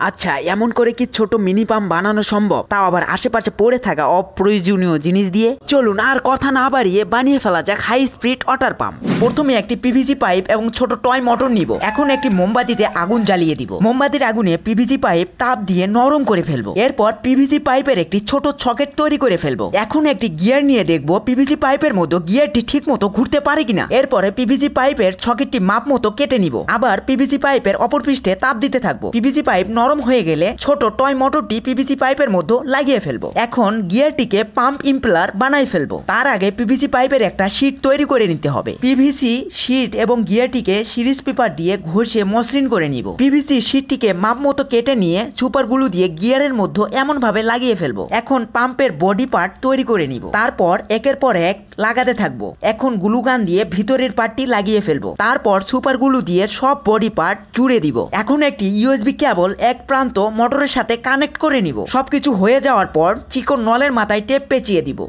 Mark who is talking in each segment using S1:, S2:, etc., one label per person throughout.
S1: আচ্ছা, এমন করে কি ছোট মিনি পাম্প বানানো সম্ভব, তাও আবার আশেপাশে পড়ে থাকা অপ্রয়োজনীয় জিনিস দিয়ে? চলুন আর কথা না বাড়িয়ে বানিয়ে ফেলা যাক হাই স্পিড ওয়াটার পাম্প। প্রথমে একটি পিভিসি পাইপ এবং ছোট টয় মোটর নিব। এখন একটি মোমবাতিতে আগুন জ্বালিয়ে দিব। মোমবাতির আগুনে পিভিসি পাইপ তাপ দিয়ে নরম করে ফেলবো। এরপর পিভিসি পাইপের একটি ছোট সকেট তৈরি করে ফেলবো। এখন একটি গিয়ার নিয়ে দেখবো পিভিসি পাইপের মধ্যে গিয়ারটি ঠিক মতো ঘুরতে পারে কিনা। এরপরে পিভিসি পাইপের সকেটটি মাপ মতো কেটে নিব। আবার পিভিসি পাইপের অপর পৃষ্ঠে তাপ দিতে থাকবো। পিভিসি পাইপ নরম হয়ে গেলে ছোট টয় মোটরটি পিভিসি পাইপের মধ্যে লাগিয়ে ফেলবো। এখন গিয়ারটিকে পাম্প ইম্পেলার বানাই ফেলবো। তার আগে পিভিসি পাইপের একটা শীট তৈরি করে নিতে হবে। পিভিসি শীট এবং গিয়ারটিকে সিরিজ পেপার দিয়ে ঘষে মসৃণ করে নিব। পিভিসি শীটটিকে মাপ মতো কেটে নিয়ে সুপার গ্লু দিয়ে গিয়ারের মধ্যে এমন ভাবে লাগিয়ে ফেলবো। এখন পাম্পের বডি পার্ট তৈরি করে নিব। তারপর একের পর এক লাগাতে থাকবো। এখন গ্লু গান দিয়ে ভিতরের পার্টটি লাগিয়ে ফেলবো। তারপর সুপার গ্লু দিয়ে সব বডি পার্ট জুড়ে দিব। এখন একটি ইউএসবি কেবল এক প্রান্ত মোটরের সাথে কানেক্ট করে নিব। সবকিছু হয়ে যাওয়ার পর চিকন নলের মাথায় টেপ পেঁচিয়ে দিব,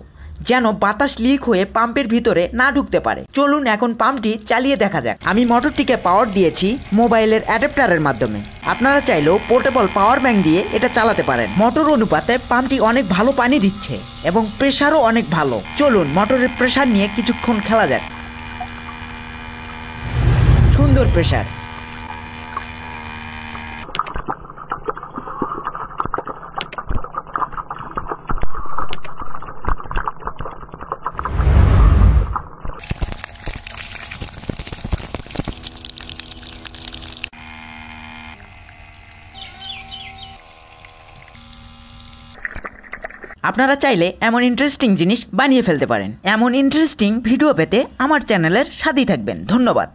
S1: যেন বাতাস লিক হয়ে পাম্পের ভিতরে না ঢুকতে পারে। চলুন এখন পাম্পটি চালিয়ে দেখা যাক। আমি মোটরটিকে পাওয়ার দিয়েছি মোবাইলের অ্যাডাপ্টারের মাধ্যমে। আপনারা চাইলেও পোর্টেবল পাওয়ার ব্যাংক দিয়ে এটা চালাতে পারেন। মোটর অনুপাতে পাম্পটি অনেক ভালো পানি দিচ্ছে এবং প্রেসারও অনেক ভালো। চলুন মোটরের প্রেসার নিয়ে কিছুক্ষণ খেলা যাক। সুন্দর প্রেসার। আপনারা চাইলে এমন ইন্টারেস্টিং জিনিস বানিয়ে ফেলতে পারেন। এমন ইন্টারেস্টিং ভিডিও পেতে আমার চ্যানেলের সাথেই থাকবেন। ধন্যবাদ।